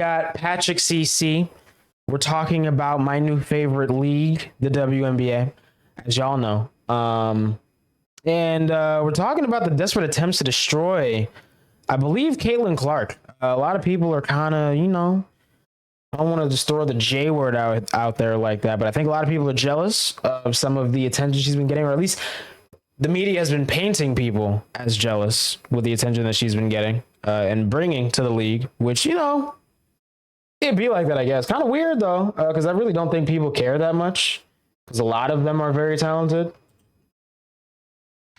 got Patrick CC. We're talking about my new favorite league, the WNBA, as y'all know. And we're talking about the desperate attempts to destroy, I believe, Caitlin Clark. A lot of people are kind of, I don't want to just throw the J word out there like that, but I think a lot of people are jealous of some of the attention she's been getting, or at least the media has been painting people as jealous with the attention that she's been getting and bringing to the league, which, it'd be like that, I guess. Kind of weird, though, because I really don't think people care that much, because a lot of them are very talented.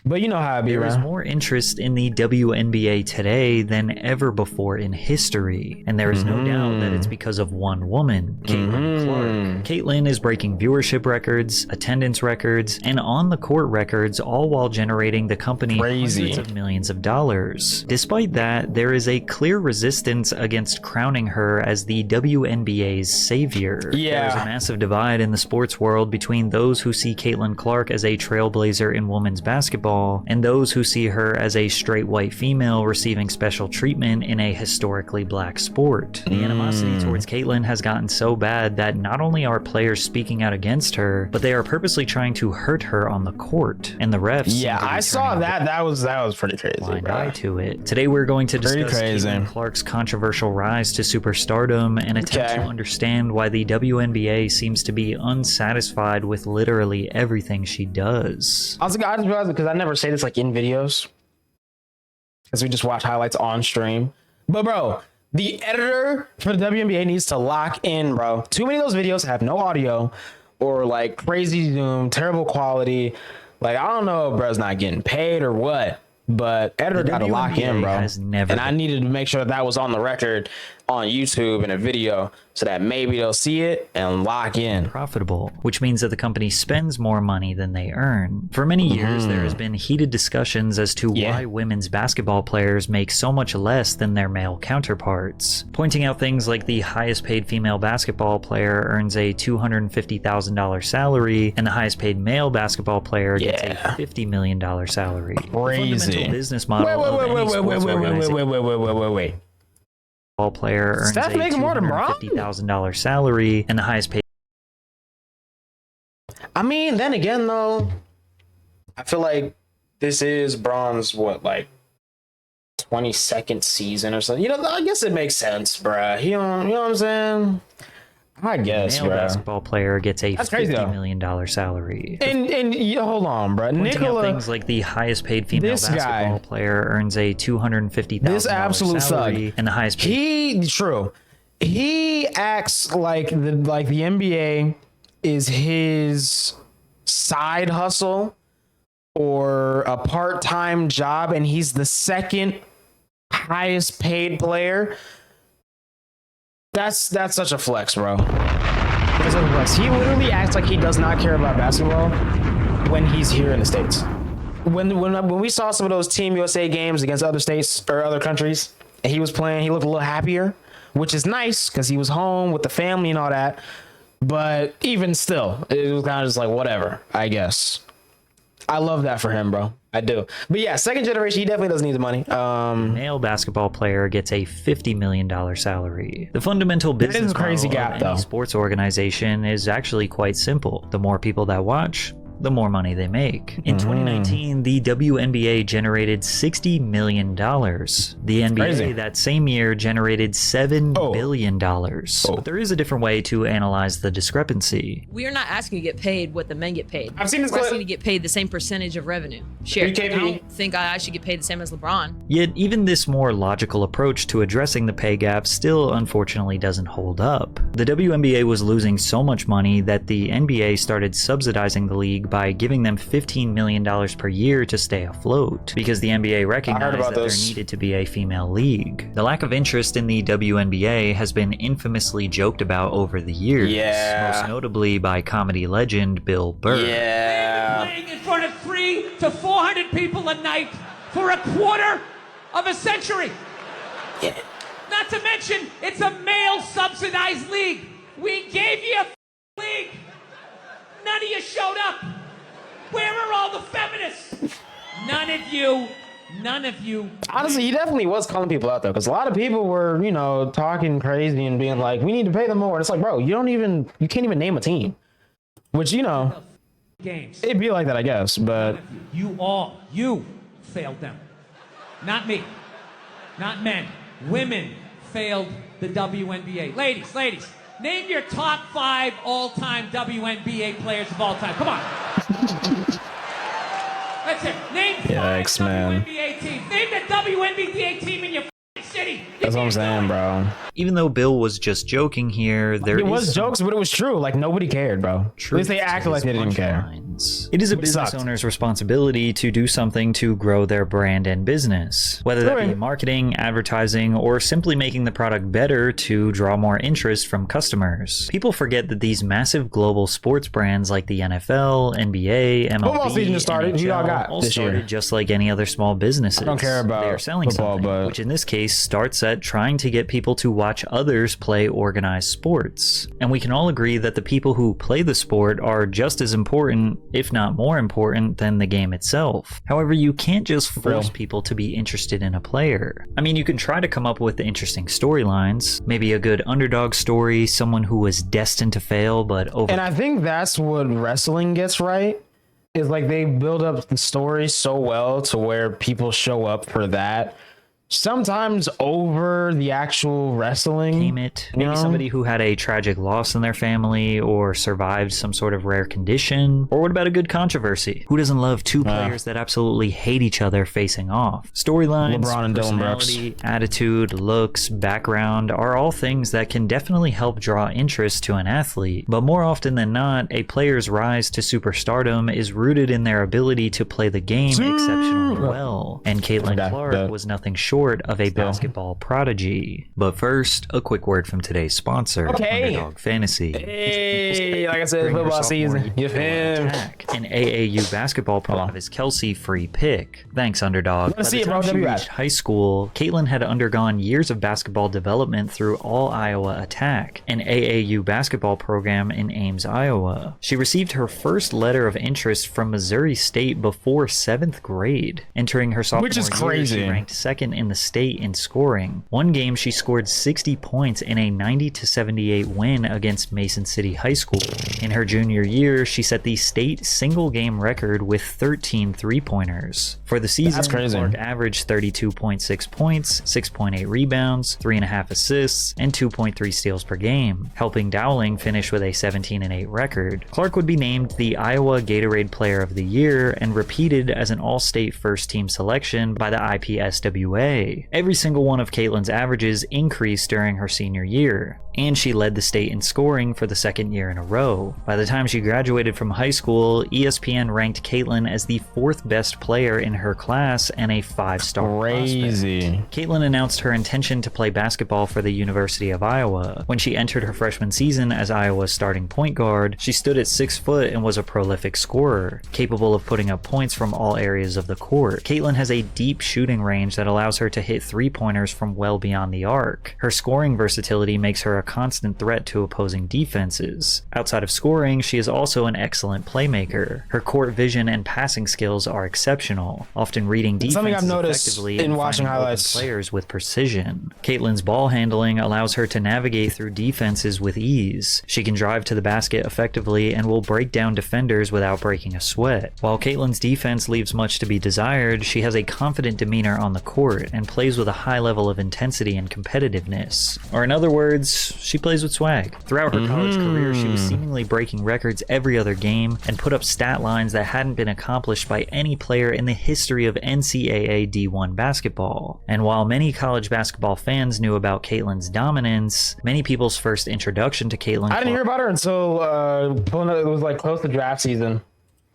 But you know how it be, There is right? more interest in the WNBA today than ever before in history, and there is no doubt that it's because of one woman, Caitlin Clark. Caitlin is breaking viewership records, attendance records, and on-the-court records, all while generating the company hundreds of millions of dollars. Despite that, there is a clear resistance against crowning her as the WNBA's savior. There is a massive divide in the sports world between those who see Caitlin Clark as a trailblazer in women's basketball and those who see her as a straight white female receiving special treatment in a historically black sport. The animosity towards Caitlin has gotten so bad that not only are players speaking out against her, but they are purposely trying to hurt her on the court. And the refs I saw that. That was pretty crazy, blind bro. eye to it. Today we're going to discuss Caitlin Clark's controversial rise to superstardom and attempt to understand why the WNBA seems to be unsatisfied with literally everything she does. I just realized, because I never say this like in videos, because we just watch highlights on stream. But bro, the editor for the WNBA needs to lock in, bro. Too many of those videos have no audio or like crazy zoom, terrible quality. Like, I don't know if bro's not getting paid or what, but editor got to lock in, bro. And I needed to make sure that was on the record on YouTube in a video so that maybe they'll see it and lock in. Profitable, which means that the company spends more money than they earn. For many years, there has been heated discussions as to why women's basketball players make so much less than their male counterparts, pointing out things like the highest paid female basketball player earns a $250,000 salary and the highest paid male basketball player gets a $50 million salary. Crazy. The fundamental business model Wait. Player earns a $250,000 salary and the highest paid. I mean, then again, though, I feel like this is Braun's 22nd season or something. I guess it makes sense, bruh. You know what I'm saying? I guess, male basketball player gets a $50 million salary. And hold on, bro. Nicola, things like the highest paid female basketball player earns a $250,000 salary, and the highest paid. He acts like the NBA is his side hustle or a part-time job, and he's the second highest paid player. That's such a flex, bro. He literally acts like he does not care about basketball when he's here in the States. When we saw some of those Team USA games against other states or other countries, and he was playing, he looked a little happier, which is nice because he was home with the family and all that. But even still, it was kind of just like, whatever, I guess. I love that for him, bro. I do. But yeah, second generation, he definitely doesn't need the money. Male basketball player gets a $50 million salary. The fundamental business model of any sports organization is actually quite simple. The more people that watch, the more money they make. In 2019, the WNBA generated $60 million. The NBA that same year generated $7 billion. But there is a different way to analyze the discrepancy. We are not asking to get paid what the men get paid. I've seen this We're asking to get paid the same percentage of revenue. Share. I don't think I should get paid the same as LeBron. Yet even this more logical approach to addressing the pay gap still unfortunately doesn't hold up. The WNBA was losing so much money that the NBA started subsidizing the league by giving them $15 million per year to stay afloat, because the NBA recognized that there needed to be a female league. The lack of interest in the WNBA has been infamously joked about over the years, most notably by comedy legend Bill Burr. Playing in front of 300 to 400 people a night for a quarter of a century. Not to mention, it's a male-subsidized league. We gave you a league. None of you showed up. Where are all the feminists? None of you none of you. Honestly, he definitely was calling people out, though, because a lot of people were, talking crazy and being like, we need to pay them more. And it's like, bro, you can't even name a team. Which, Games. it'd be like that, I guess, but... You failed them. Not me. Not men. Women failed the WNBA. Ladies, name your top 5 all-time WNBA players of all time. Come on. That's it. Name 5 WNBA teams. Name the WNBA team in your city. That's what I'm saying, bro. Even though Bill was just joking here, It was jokes, but it was true. Like, nobody cared, bro. At least they acted like they didn't care. It is a business owner's responsibility to do something to grow their brand and business, whether that be marketing, advertising, or simply making the product better to draw more interest from customers. People forget that these massive global sports brands like the NFL, NBA, MLB, football season just started. NHL, Who y'all got all this year? started just like any other small businesses. I don't care about they are selling football, something, which in this case starts at trying to get people to watch others play organized sports. And we can all agree that the people who play the sport are just as important, if not more important, than the game itself. However, you can't just force people to be interested in a player. I mean, you can try to come up with interesting storylines, maybe a good underdog story, someone who was destined to fail, but And I think that's what wrestling gets right. Is like they build up the story so well to where people show up for that. Sometimes over the actual wrestling. Maybe somebody who had a tragic loss in their family or survived some sort of rare condition. Or what about a good controversy? Who doesn't love two players that absolutely hate each other facing off? Storylines, LeBron and Dylan personality, attitude, looks, background are all things that can definitely help draw interest to an athlete. But more often than not, a player's rise to superstardom is rooted in their ability to play the game exceptionally well. And Caitlin Clark was nothing short of a basketball prodigy. But first, a quick word from today's sponsor, Underdog Fantasy. Hey, like I said, football season. You feel an AAU basketball prop is Kelsey free pick. Thanks, Underdog. By the time she reached high school, Caitlin had undergone years of basketball development through All Iowa Attack, an AAU basketball program in Ames, Iowa. She received her first letter of interest from Missouri State before 7th grade. Entering her sophomore year, she ranked second in the state in scoring. One game she scored 60 points in a 90-78 win against Mason City High School. In her junior year, she set the state single game record with 13 3-pointers. For the season, Clark averaged 32.6 points, 6.8 rebounds, 3.5 assists, and 2.3 steals per game, helping Dowling finish with a 17-8 record. Clark would be named the Iowa Gatorade Player of the Year and repeated as an all-state first-team selection by the IPSWA. Every single one of Caitlin's averages increased during her senior year, and she led the state in scoring for the second year in a row. By the time she graduated from high school, ESPN ranked Caitlin as the 4th best player in her class and a 5-star prospect. Caitlin announced her intention to play basketball for the University of Iowa. When she entered her freshman season as Iowa's starting point guard, she stood at 6 foot and was a prolific scorer, capable of putting up points from all areas of the court. Caitlin has a deep shooting range that allows her to hit 3-pointers from well beyond the arc. Her scoring versatility makes her a constant threat to opposing defenses. Outside of scoring, she is also an excellent playmaker. Her court vision and passing skills are exceptional, often reading defenses effectively and watching highlights players with precision. Caitlin's ball handling allows her to navigate through defenses with ease. She can drive to the basket effectively and will break down defenders without breaking a sweat. While Caitlin's defense leaves much to be desired, she has a confident demeanor on the court and plays with a high level of intensity and competitiveness. Or in other words, she plays with swag. Throughout her college career, she was seemingly breaking records every other game and put up stat lines that hadn't been accomplished by any player in the history of NCAA D1 basketball. And while many college basketball fans knew about Caitlin's dominance, many people's first introduction to Caitlin... I didn't hear about her until it was like close to draft season.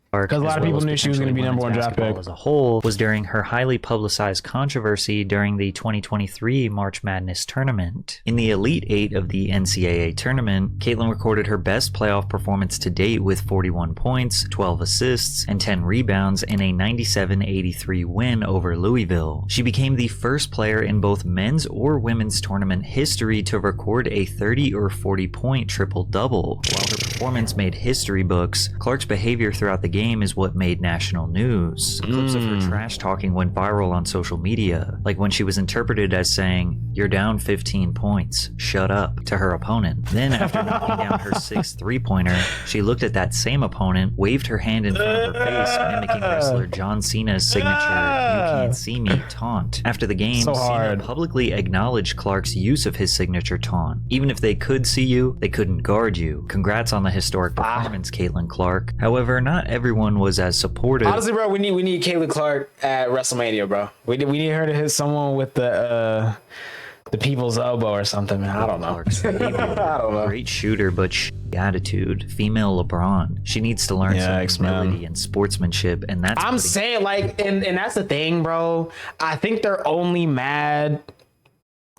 Because a lot of people knew she was going to be #1 draft pick. As a whole was during her highly publicized controversy during the 2023 March Madness tournament. In the Elite 8 of the NCAA tournament, Caitlin recorded her best playoff performance to date with 41 points, 12 assists, and 10 rebounds in a 97-83 win over Louisville. She became the first player in both men's or women's tournament history to record a 30 or 40 point triple-double. While her performance made history books, Clark's behavior throughout the game is what made national news. Clips of her trash talking went viral on social media, like when she was interpreted as saying, "You're down 15 points, shut up," to her opponent. Then after knocking down her 6th three-pointer, she looked at that same opponent, waved her hand in front of her face, mimicking wrestler John Cena's signature "You can't see me" taunt. After the game, Cena publicly acknowledged Clark's use of his signature taunt. Even if they could see you, they couldn't guard you. Congrats on the historic performance, Caitlin Clark. However, not everyone was as supportive. Honestly, bro, we need Caitlin Clark at WrestleMania, bro. We need her to hit someone with the people's elbow or something, man. I don't know. I don't know. Great shooter, but attitude. Female LeBron. She needs to learn some humility and sportsmanship, and that's I'm saying, like, and that's the thing, bro. I think they're only mad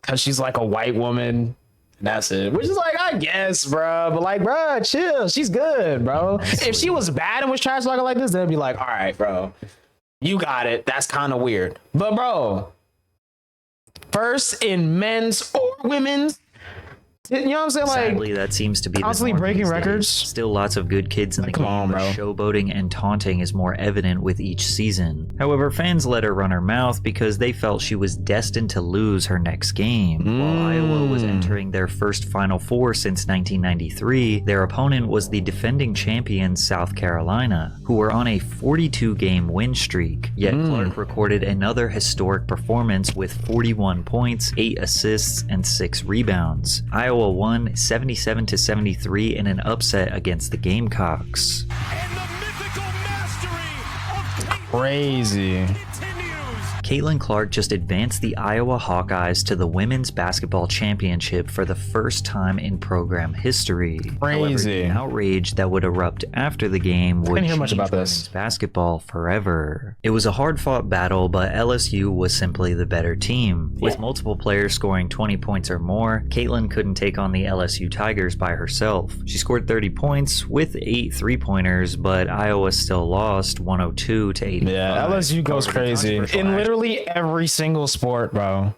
because she's like a white woman. And that's it. Which is like, I guess, bro. But like, bro, chill. She's good, bro. If she was bad and was trash talking like this, they'd be like, all right, bro. You got it. That's kind of weird. But, bro, first in men's or women's, you know what I'm saying? Like, sadly, that seems to be constantly breaking records. Still lots of good kids in the game, bro. Showboating and taunting is more evident with each season. However, fans let her run her mouth because they felt she was destined to lose her next game. While Iowa was entering their first Final Four since 1993, their opponent was the defending champion South Carolina, who were on a 42-game win streak. Yet Clark recorded another historic performance with 41 points, 8 assists, and 6 rebounds. Iowa won 77-73 in an upset against the Gamecocks. And the mythical mastery of crazy. Caitlin Clark just advanced the Iowa Hawkeyes to the Women's Basketball Championship for the first time in program history. Crazy. However, the outrage that would erupt after the game would change much about women's basketball forever. It was a hard-fought battle, but LSU was simply the better team. With multiple players scoring 20 points or more, Caitlin couldn't take on the LSU Tigers by herself. She scored 30 points with 8 three-pointers, but Iowa still lost 102-85. Yeah, LSU goes crazy in literally every single sport, bro.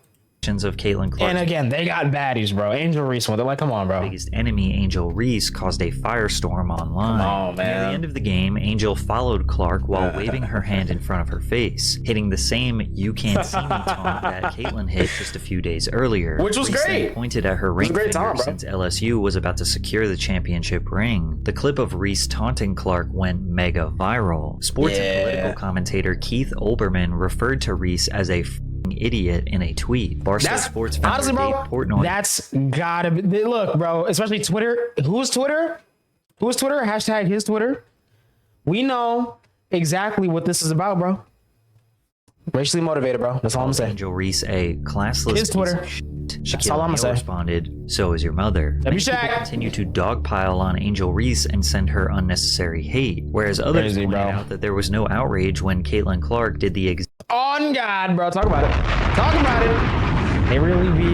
Of Caitlin Clark. And again, they got baddies, bro. Angel Reese, they're like, come on, bro. Biggest enemy, Angel Reese, caused a firestorm online. Come on, man. Near the end of the game, Angel followed Clark while waving her hand in front of her face, hitting the same "you can't see me" taunt that Caitlin hit just a few days earlier. Which was Reese great. Then pointed at her ring finger taunt, since LSU was about to secure the championship ring. The clip of Reese taunting Clark went mega viral. Sports and political commentator Keith Olbermann referred to Reese as a idiot in a tweet. Barstool Sports founder honestly, bro, Dave Portnoy. that's gotta be. Look, bro, especially Twitter. Who's Twitter? Hashtag his Twitter. We know exactly what this is about, bro. Racially motivated, bro. That's all I'm saying. Angel Reese a classless His Twitter. That's all I'm gonna say. Responded, "So is your mother." Many people continue to dogpile on Angel Reese and send her unnecessary hate, whereas others pointed out that there was no outrage when Caitlin Clark did the exact. On God, bro. Talk about it. Talk about it. They really be,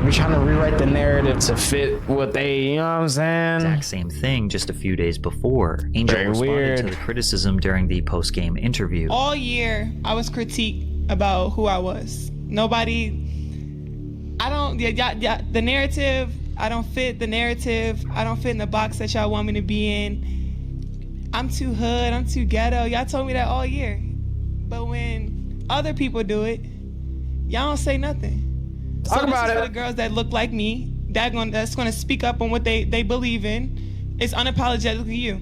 be trying to rewrite the narrative to fit what they, you know what I'm saying? Exact same thing just a few days before. Angel responded to the criticism during the post-game interview. All year, I was critiqued about who I was. Nobody, the narrative, I don't fit the narrative. I don't fit in the box that y'all want me to be in. I'm too hood, I'm too ghetto. Y'all told me that all year. But when other people do it, y'all don't say nothing. Talk about it. For the girls that look like me, that's gonna speak up on what they believe in. It's unapologetically you.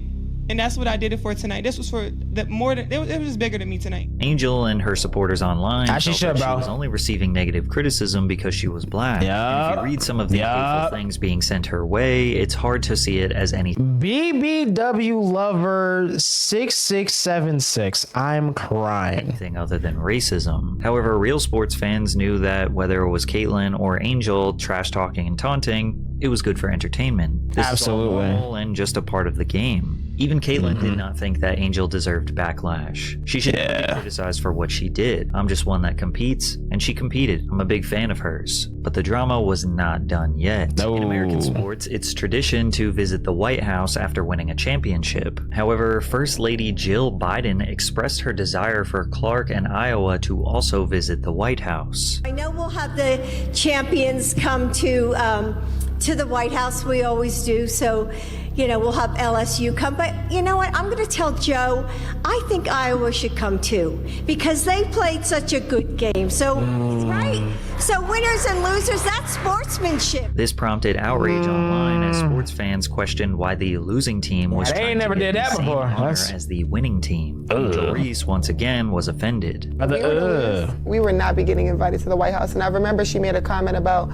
And that's what I did it for tonight. This was for it was bigger than me tonight. Angel and her supporters online felt that she was only receiving negative criticism because she was black. And if you read some of the hateful things being sent her way, it's hard to see it as anything. BBW lover 6676. I'm crying. Anything other than racism. However, real sports fans knew that whether it was Caitlin or Angel trash talking and taunting, it was good for entertainment. This is all normal and just a part of the game. Even Caitlin did not think that Angel deserved backlash. She should never be criticized for what she did. I'm just one that competes, and she competed. I'm a big fan of hers. But the drama was not done yet. No. In American sports, it's tradition to visit the White House after winning a championship. However, First Lady Jill Biden expressed her desire for Clark and Iowa to also visit the White House. I know we'll have the champions come to the White House. We always do. So, we'll have LSU come. But you know what? I'm going to tell Joe, I think Iowa should come too, because they played such a good game. So, right? So winners and losers, that's sportsmanship. This prompted outrage online as sports fans questioned why the losing team was They trying ain't to never get did the that same before. honor That's- as the winning team. Angel Reese once again was offended. We were not be getting invited to the White House, and I remember she made a comment about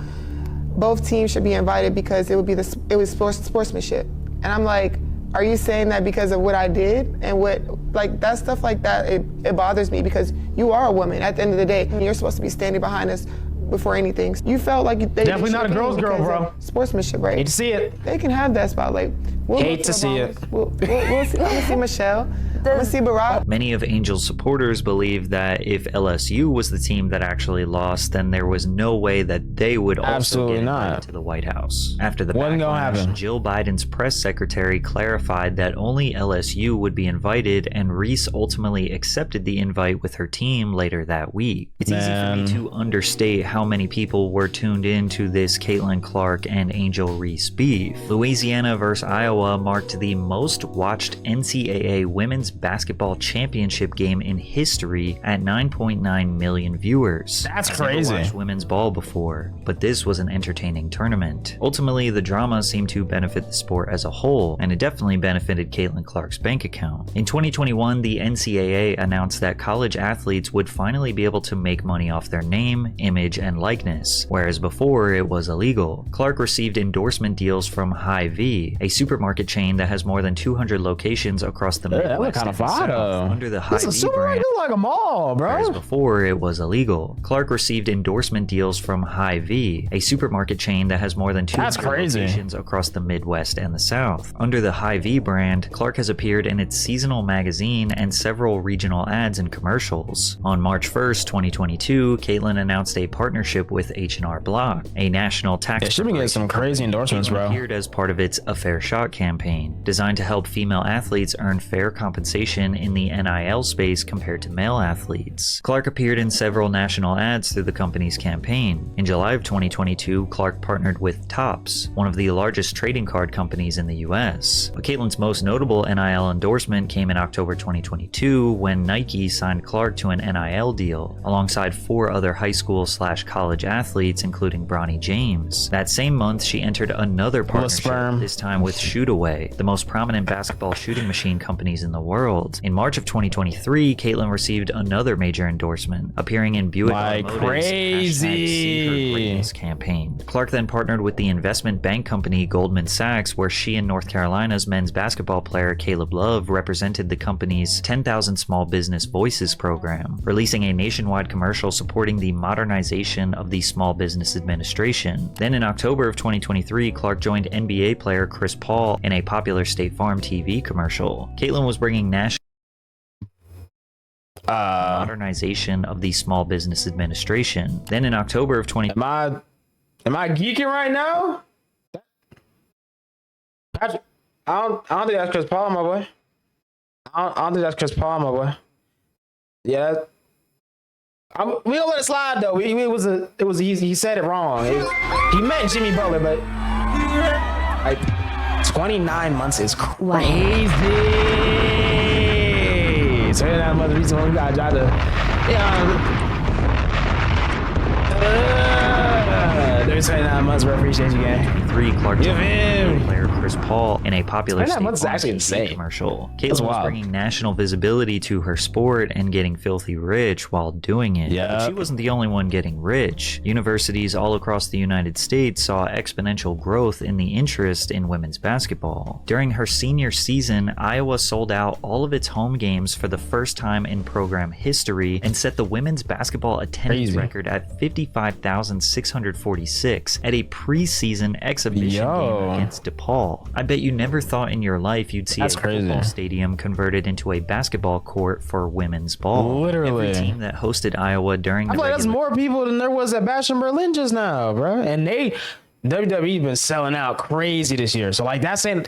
both teams should be invited because it was sportsmanship. And I'm like, are you saying that because of what I did and what, like, that stuff like that, it bothers me because you are a woman at the end of the day. And you're supposed to be standing behind us before anything. You felt like they Definitely not a girl's girl, bro. Sportsmanship, right? Hate to see it. They can have that spot. Like, we'll Hate to see it. We'll see. I'm gonna see Michelle. I'm gonna see Barack. Many of Angel's supporters believe that if LSU was the team that actually lost, then there was no way that they would also Absolutely get invited not. to the White House. After the Wasn't gonna backlash, happen. Jill Biden's press secretary clarified that only LSU would be invited, and Reese ultimately accepted the invite with her team later that week. It's easy for me to understate how many people were tuned in to this Caitlin Clark and Angel Reese beef. Louisiana versus Iowa marked the most watched NCAA women's basketball championship game in history at 9.9 million viewers. That's I've never crazy. watched women's ball before, but this was an entertaining tournament. Ultimately, the drama seemed to benefit the sport as a whole, and it definitely benefited Caitlin Clark's bank account. In 2021, the NCAA announced that college athletes would finally be able to make money off their name, image, and likeness, whereas before it was illegal. Clark received endorsement deals from Hy-Vee, a supermarket chain that has more than 200 locations across the That look Midwest kind and of the fire South though. under the This is Hy-Vee super brand. look like a mall, Whereas bro. before it was illegal. Clark received endorsement deals from Hy-Vee, a supermarket chain that has more than 200 That's crazy. locations across the Midwest and the South. Under the Hy-Vee brand, Clark has appeared in its seasonal magazine and several regional ads and commercials. On March 1st, 2022, Caitlin announced a partnership with H&R Block, a national tax Yeah, she been getting some crazy endorsements, Caitlin bro. appeared as part of its A Fair Shot campaign, designed to help female athletes earn fair compensation in the NIL space compared to male athletes. Clark appeared in several national ads through the company's campaign. In July of 2022, Clark partnered with Topps, one of the largest trading card companies in the US. But Caitlin's most notable NIL endorsement came in October 2022 when Nike signed Clark to an NIL deal, alongside 4 other high school/college athletes, including Bronny James. That same month, she entered another partnership, sperm. this time with Shootaway, the most prominent basketball shooting machine companies in the world. In March of 2023, Caitlin received another major endorsement, appearing in Buick Like Automotive's crazy. #See Her Greatness campaign. Clark then partnered with the investment bank company Goldman Sachs, where she and North Carolina's men's basketball player Caleb Love represented the company's 10,000 Small Business Voices program, releasing a nationwide commercial supporting the modernization of the Small Business Administration. Then in October of 2023, Clark joined NBA player Chris Paul in a popular State Farm TV commercial. Caitlin was bringing national modernization of the Small Business Administration. Then in October of 20 Am I geeking right now? Patrick, I don't think that's Chris Paul, my boy. I don't think that's Chris Paul, my boy. Yeah. We gonna let it slide though. He said it wrong. He meant Jimmy Butler, but like 29 months is crazy. So that's another reason why we gotta try to, there's 29 months, we appreciate you, gang. 3, Clark Give joined him. player Chris Paul in a popular 29 State months is Farm actually TV insane. commercial. That's Caitlin was wild. bringing national visibility to her sport and getting filthy rich while doing it. Yeah. But she wasn't the only one getting rich. Universities all across the United States saw exponential growth in the interest in women's basketball. During her senior season, Iowa sold out all of its home games for the first time in program history and set the women's basketball attendance Crazy. record at 55,646 at a preseason exhibition Yo. game against DePaul. I bet you never thought in your life you'd see That's a crazy. football stadium converted into a basketball court for women's ball. Literally. Every team that hosted Iowa during I the feel like that's regular more people than there was at Bash in Berlin just now, bro. And WWE been selling out crazy this year. So like that's saying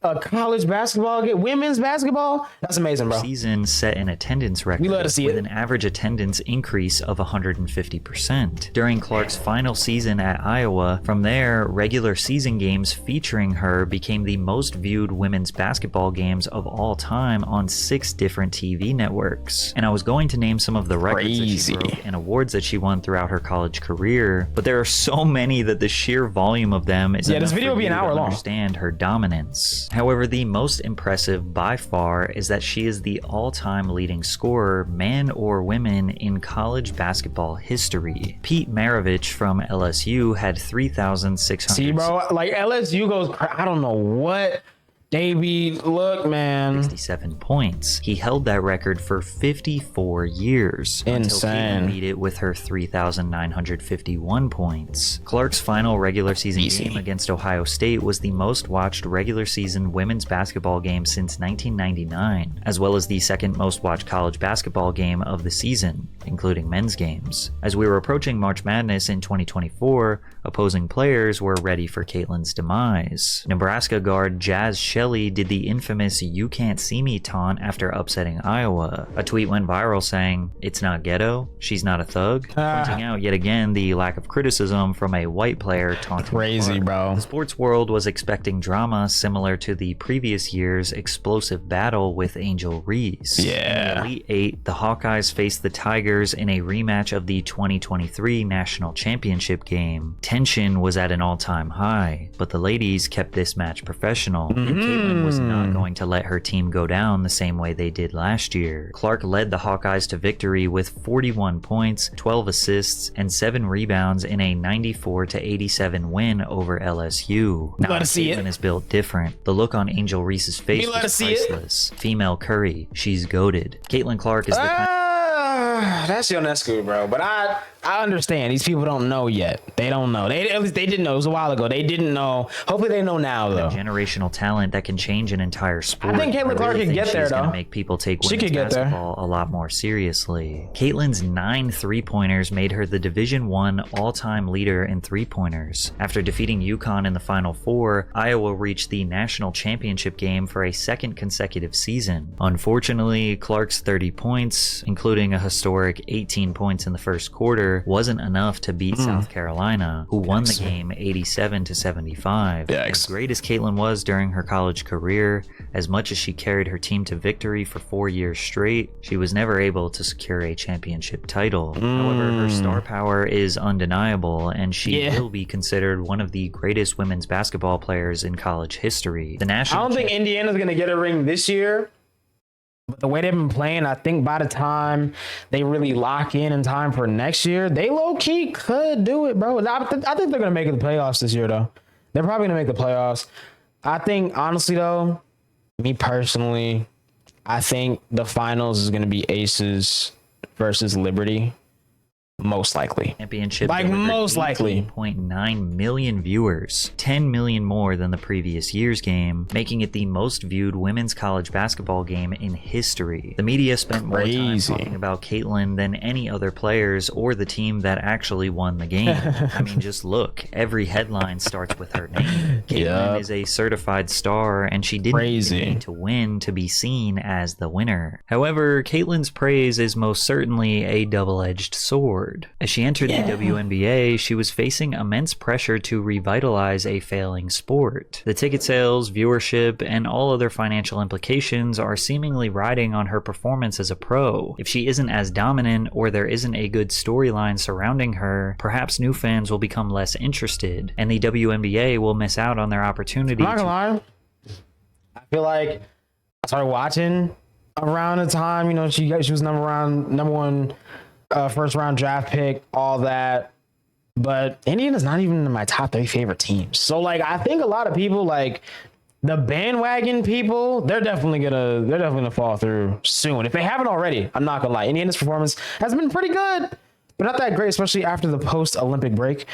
a college basketball game, women's basketball. That's amazing, bro. Season set an attendance record We love to see with it. an average attendance increase of 150% during Clark's final season at Iowa. From there, regular season games featuring her became the most viewed women's basketball games of all time on 6 different TV networks. And I was going to name some of the records that she broke and awards that she won throughout her college career, but there are so many that the sheer volume of them is enough this video for will be you an hour to long. understand her dominance. However, the most impressive by far is that she is the all-time leading scorer, man or women, in college basketball history. Pete Maravich from LSU had 3,600. See, bro, like LSU goes, I don't know what they be. Look, man. 67 points. He held that record for 54 years. Until Insane. Caitlin beat it with her 3,951 points. Clark's final regular season game against Ohio State was the most watched regular season women's basketball game since 1999, as well as the second most watched college basketball game of the season, including men's games. As we were approaching March Madness in 2024, opposing players were ready for Caitlin's demise. Nebraska guard Jazz Shelley did the infamous "You can't see me" taunt after upsetting Iowa. A tweet went viral saying, "It's not ghetto, she's not a thug," pointing out yet again the lack of criticism from a white player taunting Crazy, Clark. bro. The sports world was expecting drama similar to the previous year's explosive battle with Angel Reese. Yeah. In the Elite Eight, the Hawkeyes faced the Tigers in a rematch of the 2023 National Championship game. Tension was at an all-time high, but the ladies kept this match professional. And Caitlin was not going to let her team go down the same way they did last year. Clark led the Hawkeyes to victory with 41 points, 12 assists, and 7 rebounds in a 94-87 win over LSU. Now, Let us see Caitlin it. is built different. The look on Angel Reese's face Let us was see it. priceless. Female Curry, she's goated. Caitlin Clark is the kind That's Ionescu, bro. But I understand. These people don't know yet. They don't know. At least they didn't know. It was a while ago. They didn't know. Hopefully they know now, though. generational talent that can change an entire sport. I think Caitlin Clark really can think get there, she's gonna though. make people take She women's could get there. basketball a lot more seriously. Caitlin's 9 3-pointers made her the Division I all-time leader in 3-pointers. After defeating UConn in the Final Four, Iowa reached the national championship game for a second consecutive season. Unfortunately, Clark's 30 points, including a historic 18 points in the first quarter, wasn't enough to beat South Carolina, who won the game 87-75. As great as Caitlin was during her college career, as much as she carried her team to victory for 4 years straight, she was never able to secure a championship title. However, her star power is undeniable, and she will be considered one of the greatest women's basketball players in college history. The I national don't think Indiana's going to get a ring this year. But the way they've been playing, I think by the time they really lock in time for next year, they low-key could do it, bro. I think they're going to make it the playoffs this year, though. They're probably going to make the playoffs. I think, honestly, though, me personally, I think the finals is going to be Aces versus Liberty. Most likely. Championship Like, delivered most likely. 18.9 million viewers, 10 million more than the previous year's game, making it the most viewed women's college basketball game in history. The media spent more time talking about Caitlin than any other players or the team that actually won the game. I mean, just look, every headline starts with her name. Caitlin is a certified star, and she didn't even need to win to be seen as the winner. However, Caitlin's praise is most certainly a double-edged sword. As she entered the WNBA, she was facing immense pressure to revitalize a failing sport. The ticket sales, viewership, and all other financial implications are seemingly riding on her performance as a pro. If she isn't as dominant or there isn't a good storyline surrounding her, perhaps new fans will become less interested, and the WNBA will miss out on their opportunity. I'm not gonna lie. I feel like I started watching around the time, she was number one first round draft pick, all that. But Indiana's not even in my top 3 favorite teams. So I think a lot of people, the bandwagon people, they're definitely gonna fall through soon. If they haven't already, I'm not gonna lie. Indiana's performance has been pretty good, but not that great, especially after the post-Olympic break.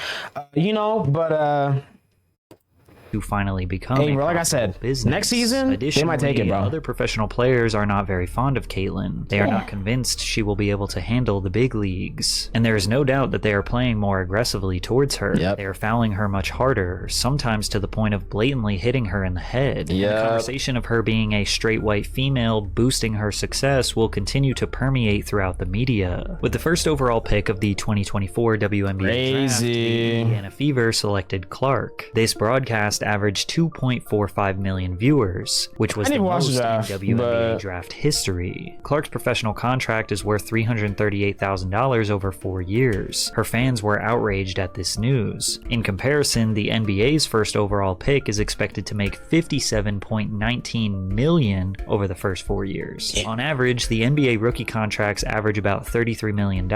to finally become Hey, a bro, like I profitable said, business. next season, they might take it, bro. Other professional players are not very fond of Caitlyn. They are not convinced she will be able to handle the big leagues. And there is no doubt that they are playing more aggressively towards her. Yep. They are fouling her much harder, sometimes to the point of blatantly hitting her in the head. Yep. And the conversation of her being a straight white female boosting her success will continue to permeate throughout the media. With the first overall pick of the 2024 WNBA draft, the Indiana Fever selected Clark. This broadcast averaged 2.45 million viewers, which was the most in WNBA draft history. Clark's professional contract is worth $338,000 over 4 years. Her fans were outraged at this news. In comparison, the NBA's first overall pick is expected to make $57.19 million over the first 4 years. On average, the NBA rookie contracts average about $33 million,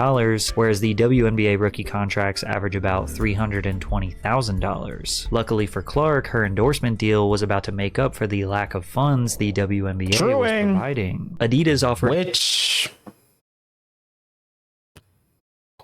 whereas the WNBA rookie contracts average about $320,000. Luckily for Clark, her endorsement deal was about to make up for the lack of funds the WNBA was providing. Adidas offered... Which...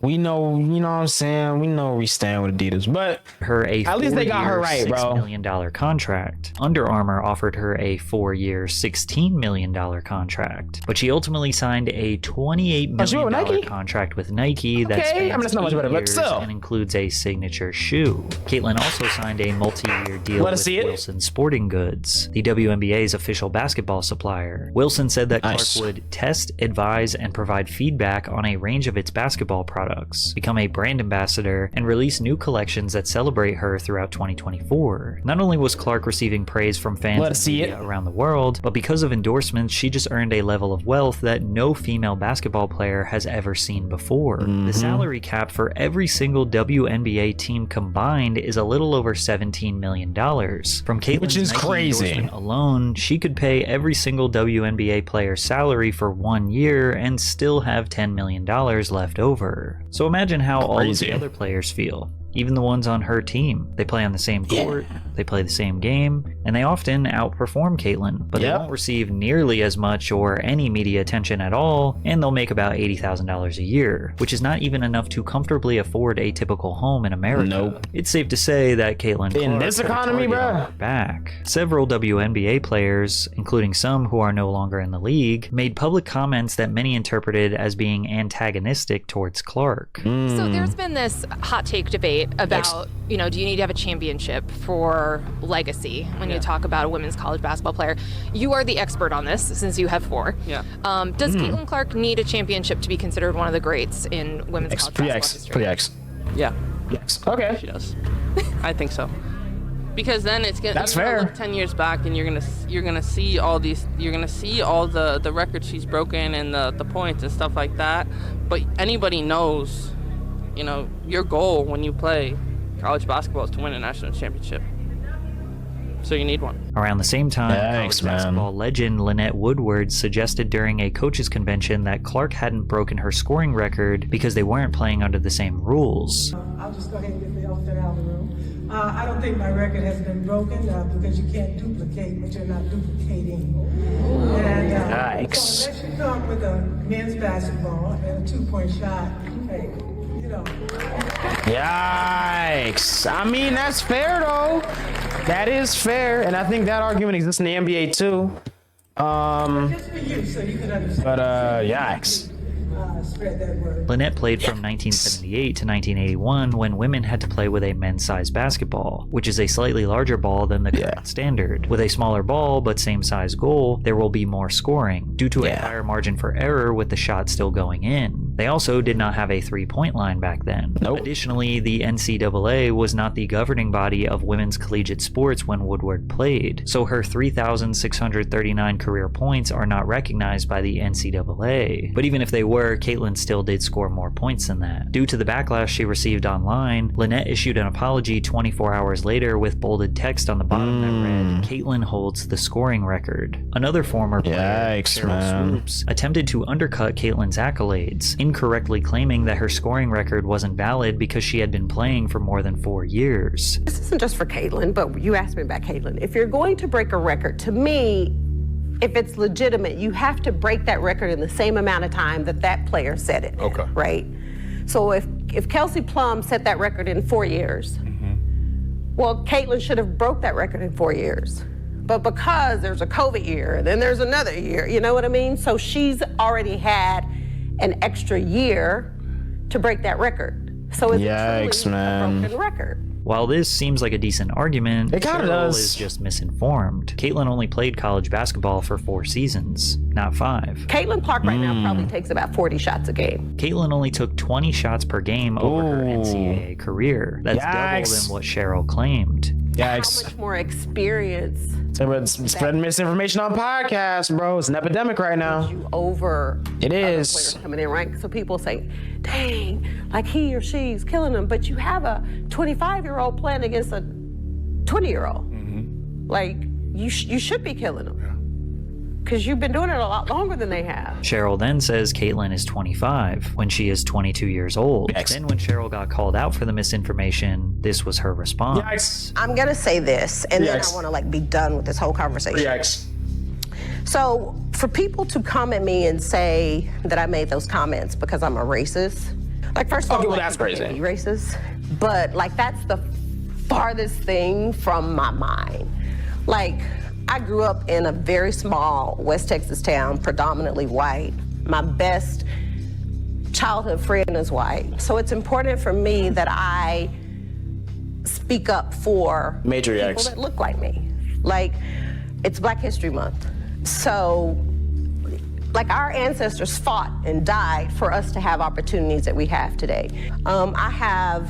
we know, you know what I'm saying? We know we stand with Adidas, but her a at least they got her right, bro. $6 million contract. Under Armour offered her a 4-year, $16 million contract, but she ultimately signed a $28 million contract with Nike that spans 8 years and includes a signature shoe. Caitlyn also signed a multi-year deal with Wilson Sporting Goods, the WNBA's official basketball supplier. Wilson said that Clark would test, advise, and provide feedback on a range of its basketball products, become a brand ambassador, and release new collections that celebrate her throughout 2024. Not only was Clark receiving praise from fans around the world, but because of endorsements, she just earned a level of wealth that no female basketball player has ever seen before. The salary cap for every single WNBA team combined is a little over $17 million. From Caitlyn's Nike endorsement alone, she could pay every single WNBA player's salary for 1 year and still have $10 million left over. So imagine how all of the other players feel. Even the ones on her team. They play on the same court, they play the same game, and they often outperform Caitlyn, but they won't receive nearly as much or any media attention at all, and they'll make about $80,000 a year, which is not even enough to comfortably afford a typical home in America. It's safe to say that Caitlyn Clark in this economy, bro, back. Several WNBA players, including some who are no longer in the league, made public comments that many interpreted as being antagonistic towards Clark. So there's been this hot take debate about, you know, do you need to have a championship for legacy when you talk about a women's college basketball player? You are the expert on this since you have 4. Does Caitlyn Clark need a championship to be considered one of the greats in women's college basketball history? Yeah. Okay. She does. I think so. Because then it's gonna look 10 years back, and you're gonna see all these, you're gonna see all the records she's broken and the points and stuff like that. But anybody knows, you know, your goal when you play college basketball is to win a national championship. So you need one. Around the same time, college basketball legend Lynette Woodward suggested during a coaches convention that Clark hadn't broken her scoring record because they weren't playing under the same rules. I'll just go ahead and get the elephant out of the room. I don't think my record has been broken because you can't duplicate what you're not duplicating. And so unless you come with a men's basketball and a 2-point shot, hey, you know. Yikes. I mean, that's fair, though. That is fair, and I think that argument exists in the NBA, too. Just for you, so you can understand. But, yikes. Spread that word. Lynette played from 1978 to 1981 when women had to play with a men's-size basketball, which is a slightly larger ball than the current standard. With a smaller ball but same size goal, there will be more scoring, due to a higher margin for error with the shot still going in. They also did not have a 3-point line back then. Additionally, the NCAA was not the governing body of women's collegiate sports when Woodward played, so her 3,639 career points are not recognized by the NCAA. But even if they were, Caitlyn still did score more points than that. Due to the backlash she received online, Lynette issued an apology 24 hours later with bolded text on the bottom that read, "Caitlyn holds the scoring record." Another former player, Cheryl Swoops, attempted to undercut Caitlyn's accolades, incorrectly claiming that her scoring record wasn't valid because she had been playing for more than 4 years. This isn't just for Caitlyn, but you asked me about Caitlyn. If you're going to break a record, to me, if it's legitimate, you have to break that record in the same amount of time that that player set it. Right? So if Kelsey Plum set that record in 4 years, Well, Caitlin should have broke that record in 4 years. But because there's a COVID year, and then there's another year, you know what I mean? So she's already had an extra year to break that record. So it's Yikes, a broken record. While this seems like a decent argument, it kind of Cheryl does. is just misinformed. Caitlin only played college basketball for 4 seasons, not 5. Caitlin Clark right now probably takes about 40 shots a game. Caitlin only took 20 shots per game over her NCAA career. That's double than what Cheryl claimed. Yikes. How much more experience? Spreading misinformation on podcasts, bro. It's an epidemic right now. Over it is coming in, right? So people say, dang, like he or she's killing them, but you have a 25-year-old playing against a 20-year-old. Like, you should be killing them. Because you've been doing it a lot longer than they have. Cheryl then says Caitlin is 25 when she is 22 years old. Then when Cheryl got called out for the misinformation, this was her response. Yikes. I'm gonna say this, and then I wanna be done with this whole conversation. Yikes. So for people to come at me and say that I made those comments because I'm a racist, like first of all, well, that's crazy. Be racist, but like that's the farthest thing from my mind. Like, I grew up in a very small West Texas town, predominantly white. My best childhood friend is white. So it's important for me that I speak up for Major people yikes. that look like me. Like, it's Black History Month. So, like, our ancestors fought and died for us to have opportunities that we have today. I have,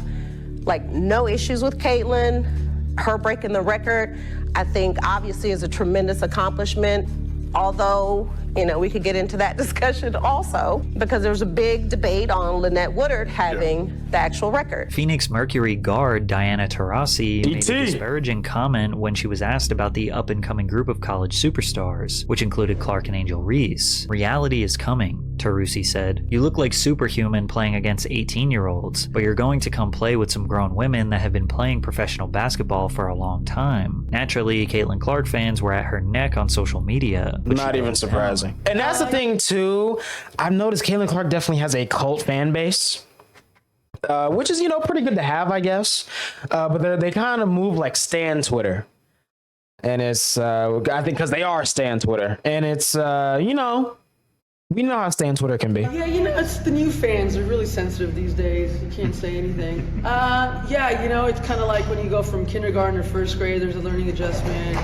like, no issues with Caitlin. Her breaking the record, I think obviously is a tremendous accomplishment, although, you know, we could get into that discussion also, because there's a big debate on Lynette Woodard having the actual record. Phoenix Mercury guard Diana Taurasi made a disparaging comment when she was asked about the up-and-coming group of college superstars, which included Clark and Angel Reese. Reality is coming, Taurasi said. You look like superhuman playing against 18-year-olds, but you're going to come play with some grown women that have been playing professional basketball for a long time. Naturally, Caitlin Clark fans were at her neck on social media. Not even surprising. And that's the thing too. I've noticed Caitlin Clark definitely has a cult fan base, which is, you know, pretty good to have, I guess. But they kind of move like Stan Twitter, and it's I think because they are Stan Twitter, and it's you know, we know how Stan Twitter can be. Yeah, you know, it's the new fans are really sensitive these days. You can't say anything. Yeah, you know, it's kind of like when you go from kindergarten to first grade, there's a learning adjustment.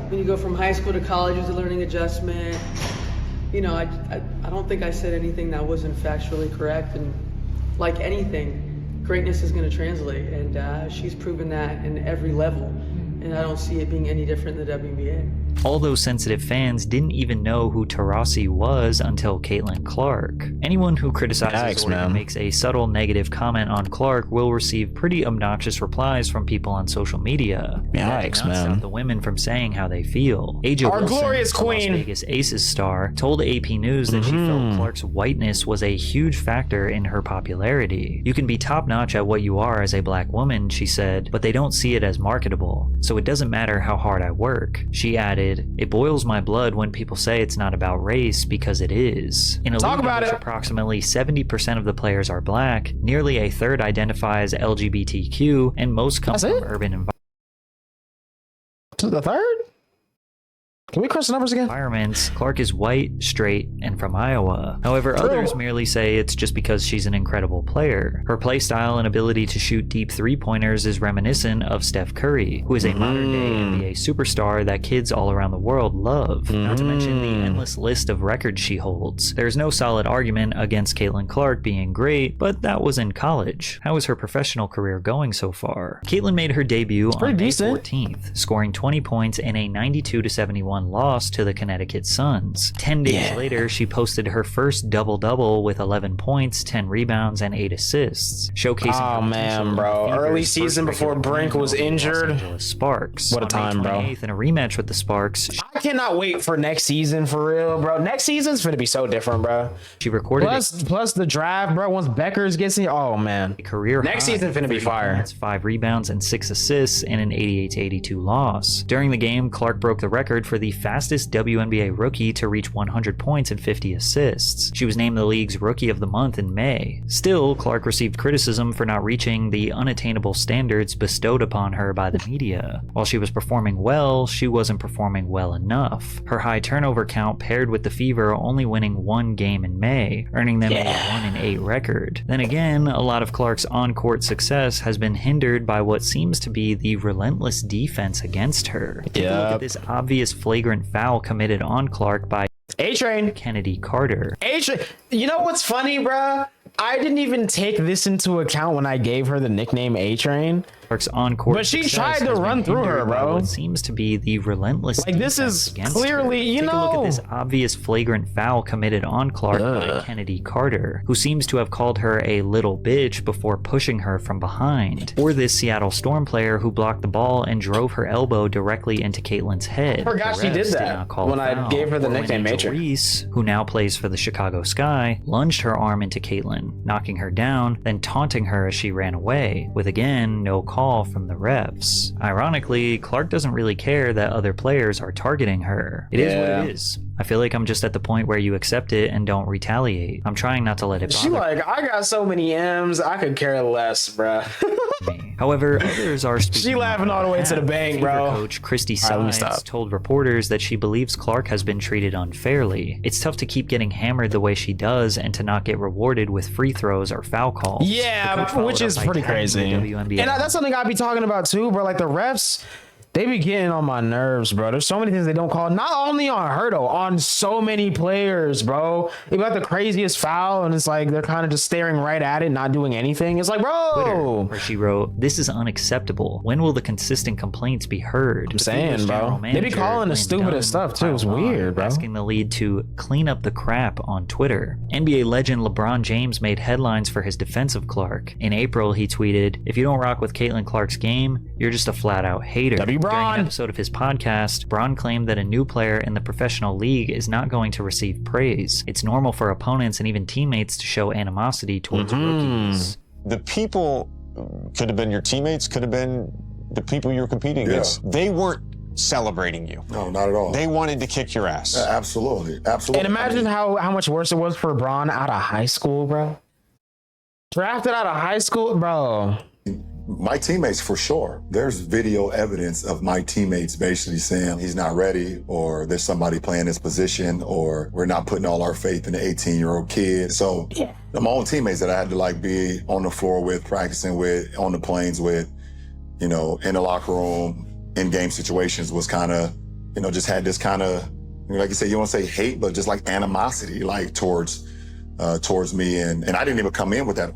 When you go from high school to college, there's a learning adjustment. You know, I don't think I said anything that wasn't factually correct. And like anything, greatness is going to translate. And she's proven that in every level. And I don't see it being any different in the WNBA. All those sensitive fans didn't even know who Taurasi was until Caitlin Clark. Anyone who criticizes or makes a subtle negative comment on Clark will receive pretty obnoxious replies from people on social media. Yikes, man. Stop the women from saying how they feel. Aja Our Wilson, glorious the queen. Las Vegas Aces star, told AP News that she felt Clark's whiteness was a huge factor in her popularity. You can be top-notch at what you are as a black woman, she said, but they don't see it as marketable, so it doesn't matter how hard I work. She added, it boils my blood when people say it's not about race, because it is. In a league in which approximately 70% of the players are black, nearly a third identify as LGBTQ, and most come from urban environments. To the third? Can we crunch the numbers again? Clark is white, straight, and from Iowa. However, others merely say it's just because she's an incredible player. Her play style and ability to shoot deep three-pointers is reminiscent of Steph Curry, who is a modern-day NBA superstar that kids all around the world love. Not to mention the endless list of records she holds. There's no solid argument against Caitlin Clark being great, but that was in college. How is her professional career going so far? Caitlin made her debut on May 14th, scoring 20 points in a 92-71 loss to the Connecticut Suns. 10 days later, she posted her first double-double with 11 points, 10 rebounds, and 8 assists, showcasing oh man, bro, early season before Brink was injured. Sparks. What a time, bro. In a rematch with the Sparks, I cannot wait for next season, for real, bro. Next season's gonna be so different, bro. She recorded plus the draft, bro. Once Beckers gets in, oh man, career next season finna be fire. Points, 5 rebounds and 6 assists in an 88-82 loss. During the game, Clark broke the record for the the fastest WNBA rookie to reach 100 points and 50 assists. She was named the league's Rookie of the Month in May. Still, Clark received criticism for not reaching the unattainable standards bestowed upon her by the media. While she was performing well, she wasn't performing well enough. Her high turnover count paired with the Fever only winning one game in May, earning them a 1-8 record. Then again, a lot of Clark's on-court success has been hindered by what seems to be the relentless defense against her. Take a look at this obvious flagrant foul committed on Clark by A-Train Kennedy Carter. A-Train. You know what's funny, bruh? I didn't even take this into account when I gave her the nickname A-Train. Clark's on-court but she tried to run through her, bro. What seems to be the relentless like this is clearly, you know. Take a look at this obvious flagrant foul committed on Clark by Kennedy Carter, who seems to have called her a little bitch before pushing her from behind. Or this Seattle Storm player who blocked the ball and drove her elbow directly into Caitlin's head. I forgot she did that when I gave her the nickname Matrix. Reese, who now plays for the Chicago Sky, lunged her arm into Caitlin, knocking her down, then taunting her as she ran away, with again no call from the refs. Ironically, Clark doesn't really care that other players are targeting her. It is what it is. I feel like I'm just at the point where you accept it and don't retaliate. I'm trying not to let it bother She like, I got so many M's, I could care less, bruh. me. However, others are speaking. She laughing all the way to the bank, bro. Coach Christy Sides told reporters that she believes Clark has been treated unfairly. It's tough to keep getting hammered the way she does and to not get rewarded with free throws or foul calls. Yeah, which is pretty crazy. And that's something I'd be talking about too, bro. Like the refs, they be getting on my nerves, bro. There's so many things they don't call. Not only on her, though. On so many players, bro. They got the craziest foul, and it's like they're kind of just staring right at it, not doing anything. It's like, bro. Twitter, where she wrote, "This is unacceptable. When will the consistent complaints be heard?" I'm saying, bro. They be calling the stupidest stuff, too. It's weird, bro. Asking the league to clean up the crap on Twitter. NBA legend LeBron James made headlines for his defense of Clark. In April, he tweeted, "If you don't rock with Caitlin Clark's game, you're just a flat-out hater." During an episode of his podcast, Bron claimed that a new player in the professional league is not going to receive praise. It's normal for opponents and even teammates to show animosity towards rookies. The people could have been your teammates, could have been the people you were competing against. They weren't celebrating you. No, not at all. They wanted to kick your ass. Absolutely. And imagine how much worse it was for Bron out of high school, bro. Drafted out of high school, bro. My teammates, for sure. There's video evidence of my teammates basically saying he's not ready, or there's somebody playing his position, or we're not putting all our faith in the 18-year-old kid. So my own teammates that I had to like be on the floor with, practicing with, on the planes with, you know, in the locker room, in game situations was kind of, you know, just had this kind of, like you said, you want to say hate, but just like animosity, like towards me. And I didn't even come in with that.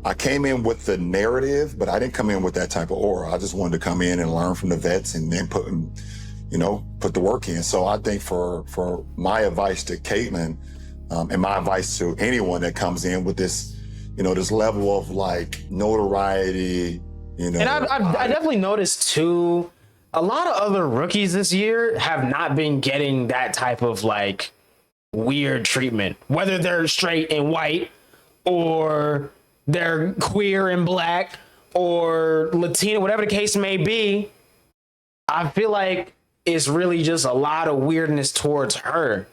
I came in with the narrative, but I didn't come in with that type of aura. I just wanted to come in and learn from the vets and then put the work in. So I think for my advice to Caitlin, and my advice to anyone that comes in with this, you know, this level of like notoriety, you know. And I definitely noticed too, a lot of other rookies this year have not been getting that type of like weird treatment, whether they're straight and white or they're queer and black or Latino, whatever the case may be. I feel like it's really just a lot of weirdness towards her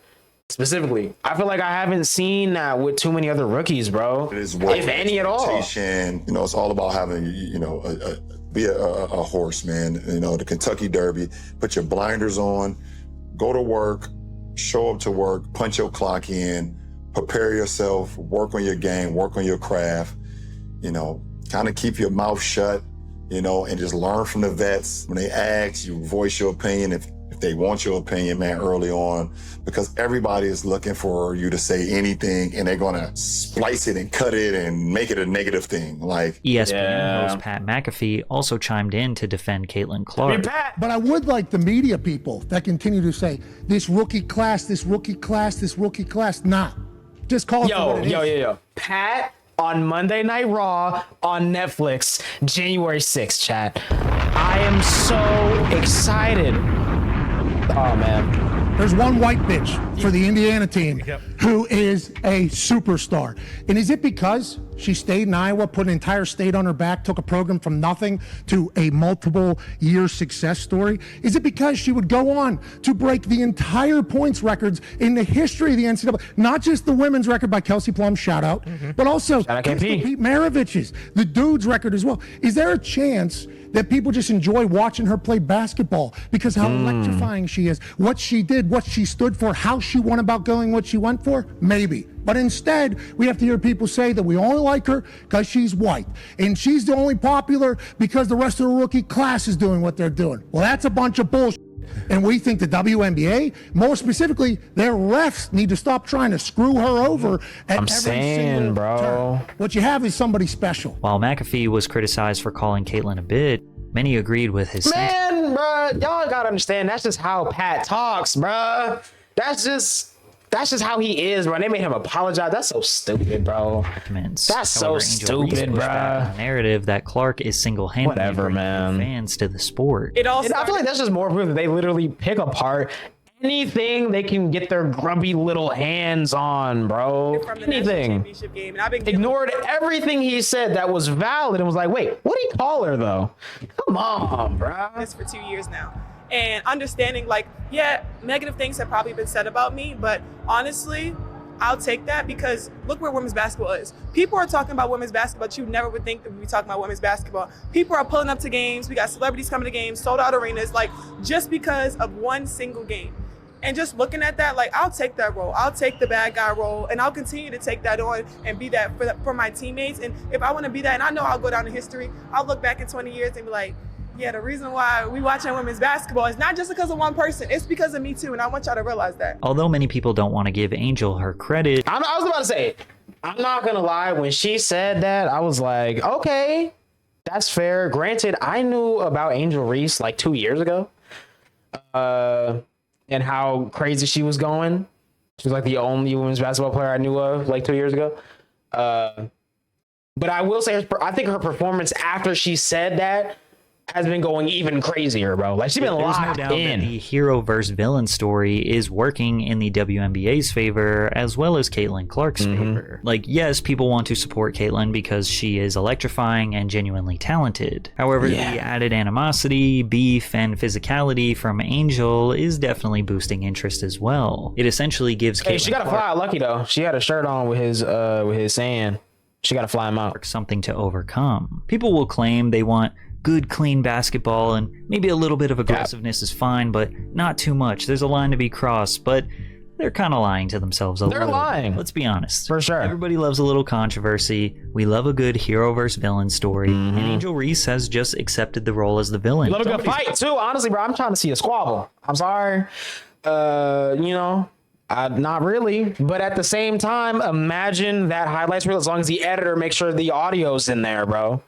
specifically. I feel like I haven't seen that with too many other rookies, bro. It is if any at all. You know, it's all about having, you know, be a horse, man. You know, the Kentucky Derby, put your blinders on, go to work, show up to work, punch your clock in, prepare yourself, work on your game, work on your craft. You know, kind of keep your mouth shut, you know, and just learn from the vets. When they ask, you voice your opinion if they want your opinion, man, early on, because everybody is looking for you to say anything and they're going to splice it and cut it and make it a negative thing. Like ESPN host Pat McAfee also chimed in to defend Caitlin Clark. But I would like the media people that continue to say, this rookie class, this rookie class, this rookie class. Nah, just call it for what it is. Yo. Pat on Monday Night Raw on Netflix, January 6th, chat. I am so excited. Oh, man. There's one white bitch for the Indiana team who is a superstar. And is it because she stayed in Iowa, put an entire state on her back, took a program from nothing to a multiple year success story? Is it because she would go on to break the entire points records in the history of the NCAA? Not just the women's record by Kelsey Plum, shout out, but also Pete Maravich's, the dude's record as well. Is there a chance that people just enjoy watching her play basketball because how electrifying she is, what she did, what she stood for, how she went about going, what she went for? Maybe. But instead, we have to hear people say that we only like her because she's white. And she's the only popular because the rest of the rookie class is doing what they're doing. Well, that's a bunch of bullshit. And we think the WNBA, more specifically, their refs need to stop trying to screw her over at every single turn. What you have is somebody special. While McAfee was criticized for calling Caitlyn a bit, many agreed with his Man, bruh, y'all gotta understand, that's just how Pat talks, bruh. That's just how he is, bro. They made him apologize. That's so stupid, bro. That's so stupid, bro. Narrative that Clark is single-handedly bringing fans to the sport. I feel like that's just more proof that they literally pick apart anything they can get their grubby little hands on, bro. Anything. Game, and ignored everything he said that was valid and was like, wait, what did he call her though? Come on, bro. This for 2 years now. And understanding, like, yeah, negative things have probably been said about me, but honestly, I'll take that because look where women's basketball is. People are talking about women's basketball, but you never would think that we'd be talking about women's basketball. People are pulling up to games. We got celebrities coming to games, sold out arenas, like, just because of one single game. And just looking at that, like, I'll take that role. I'll take the bad guy role, and I'll continue to take that on and be that for my teammates. And if I want to be that, and I know I'll go down in history, I'll look back in 20 years and be like, yeah, the reason why we watching women's basketball is not just because of one person. It's because of me too, and I want y'all to realize that. Although many people don't want to give Angel her credit. I was about to say, I'm not going to lie. When she said that, I was like, okay, that's fair. Granted, I knew about Angel Reese like 2 years ago and how crazy she was going. She was like the only women's basketball player I knew of like 2 years ago. But I will say, I think her performance after she said that has been going even crazier, bro. Like, she's been locked in. The hero versus villain story is working in the WNBA's favor as well as Caitlin Clark's favor. Like, yes, people want to support Caitlin because she is electrifying and genuinely talented. However, the added animosity, beef, and physicality from Angel is definitely boosting interest as well. It essentially gives Caitlin she got to fly out lucky though. She had a shirt on with his saying. She got to fly him out. Something to overcome. People will claim they want good, clean basketball, and maybe a little bit of aggressiveness is fine, but not too much. There's a line to be crossed, but they're kind of lying to themselves a little. They're lying. Let's be honest. For sure. Everybody loves a little controversy. We love a good hero versus villain story, and Angel Reese has just accepted the role as the villain. Love a good fight, too. Honestly, bro, I'm trying to see a squabble. I'm sorry. Not really. But at the same time, imagine that highlights reel as long as the editor makes sure the audio's in there, bro.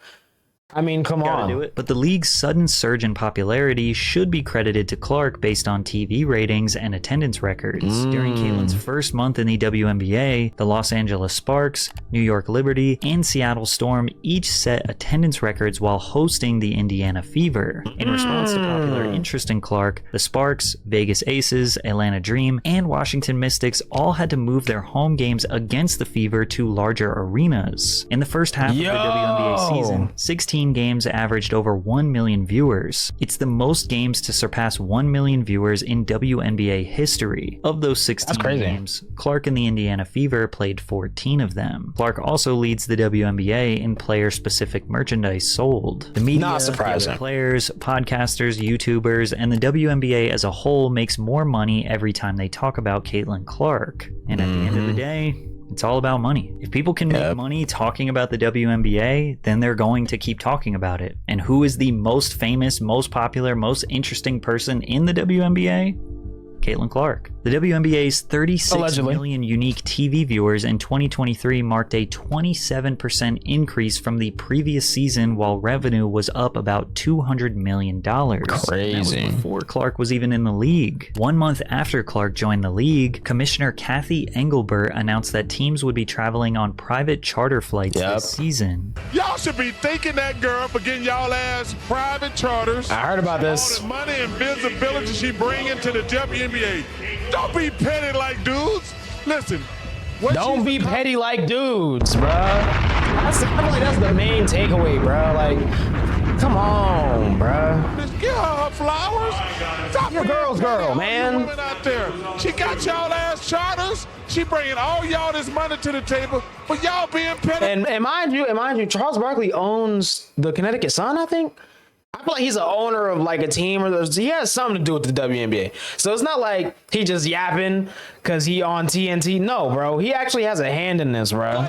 I mean, come on. Do it. But the league's sudden surge in popularity should be credited to Clark based on TV ratings and attendance records. During Caitlin's first month in the WNBA, the Los Angeles Sparks, New York Liberty, and Seattle Storm each set attendance records while hosting the Indiana Fever. In response to popular interest in Clark, the Sparks, Vegas Aces, Atlanta Dream, and Washington Mystics all had to move their home games against the Fever to larger arenas. In the first half of the WNBA season, 16 games averaged over 1 million viewers. It's the most games to surpass 1 million viewers in WNBA history. Of those 16 games, Clark and the Indiana Fever played 14 of them. Clark also leads the WNBA in player-specific merchandise sold. The media, not surprising. The players, podcasters, YouTubers, and the WNBA as a whole makes more money every time they talk about Caitlin Clark. And at the end of the day, it's all about money. If people can make money talking about the WNBA, then they're going to keep talking about it. And who is the most famous, most popular, most interesting person in the WNBA? Caitlin Clark. The WNBA's 36 million unique TV viewers in 2023 marked a 27% increase from the previous season, while revenue was up about $200 million. Crazy. That was before Clark was even in the league. 1 month after Clark joined the league, Commissioner Kathy Engelbert announced that teams would be traveling on private charter flights this season. Y'all should be thanking that girl for getting y'all ass private charters. I heard about this. All the money and visibility she bringing to the WNBA WNBA. Don't be petty like dudes. Listen. Don't be petty like dudes, bruh. I feel like that's the main takeaway, bruh. Like, come on, bruh. Just give her flowers. Stop Your girl's girl, man. Women out there. She got y'all ass charters. She bringing all y'all this money to the table, but y'all being petty. And mind you, Charles Barkley owns the Connecticut Sun, I think. I feel like he's an owner of like a team, or he has something to do with the WNBA. So it's not like he just yapping because he on TNT. No, bro, he actually has a hand in this, bro.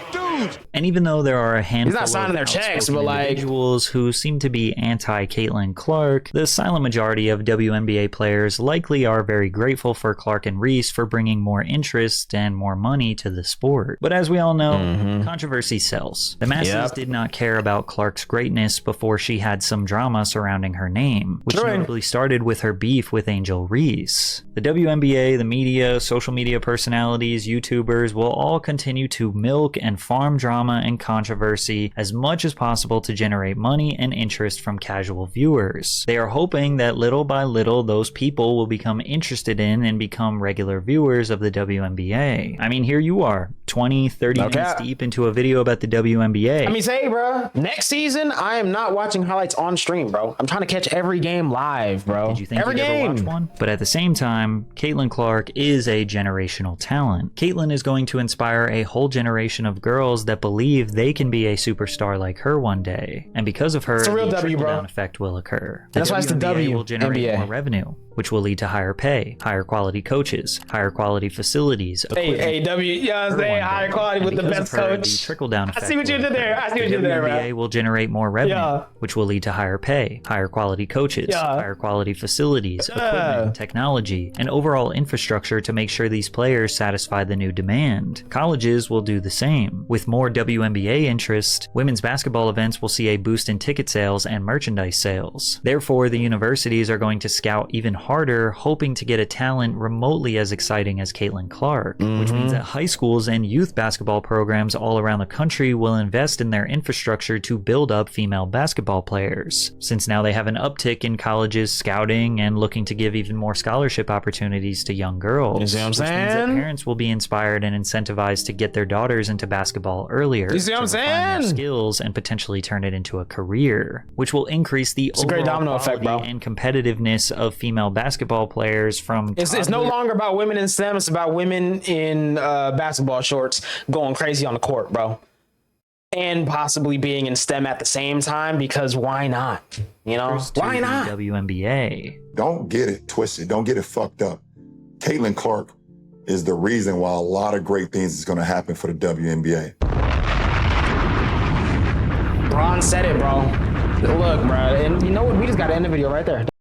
And even though there are a handful He's not signing of their checks, outspoken but like individuals who seem to be anti-Caitlin Clark, the silent majority of WNBA players likely are very grateful for Clark and Reese for bringing more interest and more money to the sport. But as we all know, controversy sells. The masses did not care about Clark's greatness before she had some drama surrounding her name, which notably started with her beef with Angel Reese. The WNBA, the media, social media personalities, YouTubers will all continue to milk and farm drama and controversy as much as possible to generate money and interest from casual viewers. They are hoping that little by little those people will become interested in and become regular viewers of the WNBA. I mean, here you are, 20, 30 minutes deep into a video about the WNBA. I mean, say, bro, next season, I am not watching highlights on stream, bro. I'm trying to catch every game live, bro. Did you think every you'd game. ever watch one? But at the same time, Caitlin Clark is a generational talent. Caitlin is going to inspire a whole generation of girls that believe they can be a superstar like her one day. And because of her, it's a real the W, bro. trickle-down effect will occur. That's why it's the W. Will generate NBA. more revenue, which will lead to higher pay, higher quality coaches, higher quality facilities. Hey, W, yeah, say higher quality with the best coach. The trickle-down effect. I see what you did there. I see what you did there, bro. The WNBA will generate more revenue, which will lead to higher pay, higher quality coaches, higher quality facilities, equipment, technology, and overall infrastructure to make sure these players satisfy the new demand. Colleges will do the same. With more WNBA interest, women's basketball events will see a boost in ticket sales and merchandise sales. Therefore, the universities are going to scout even harder, hoping to get a talent remotely as exciting as Caitlin Clark, which means that high schools and youth basketball programs all around the country will invest in their infrastructure to build up female basketball players, since now they have an uptick in colleges scouting and looking to give even more scholarship opportunities to young girls. You see what I'm which means that saying? parents will be inspired and incentivized to get their daughters into basketball earlier. You see what I'm to refine their saying? skills and potentially turn it into a career, which will increase the It's a great overall domino effect, bro. quality and competitiveness of female basketball players from It's no longer about women in STEM. It's about women in basketball shorts going crazy on the court, bro. And possibly being in STEM at the same time, because why not? You know, why not? WNBA. Don't get it twisted. Don't get it fucked up. Caitlin Clark is the reason why a lot of great things is going to happen for the WNBA. Bron said it, bro. Look, bro, and you know what? We just got to end the video right there.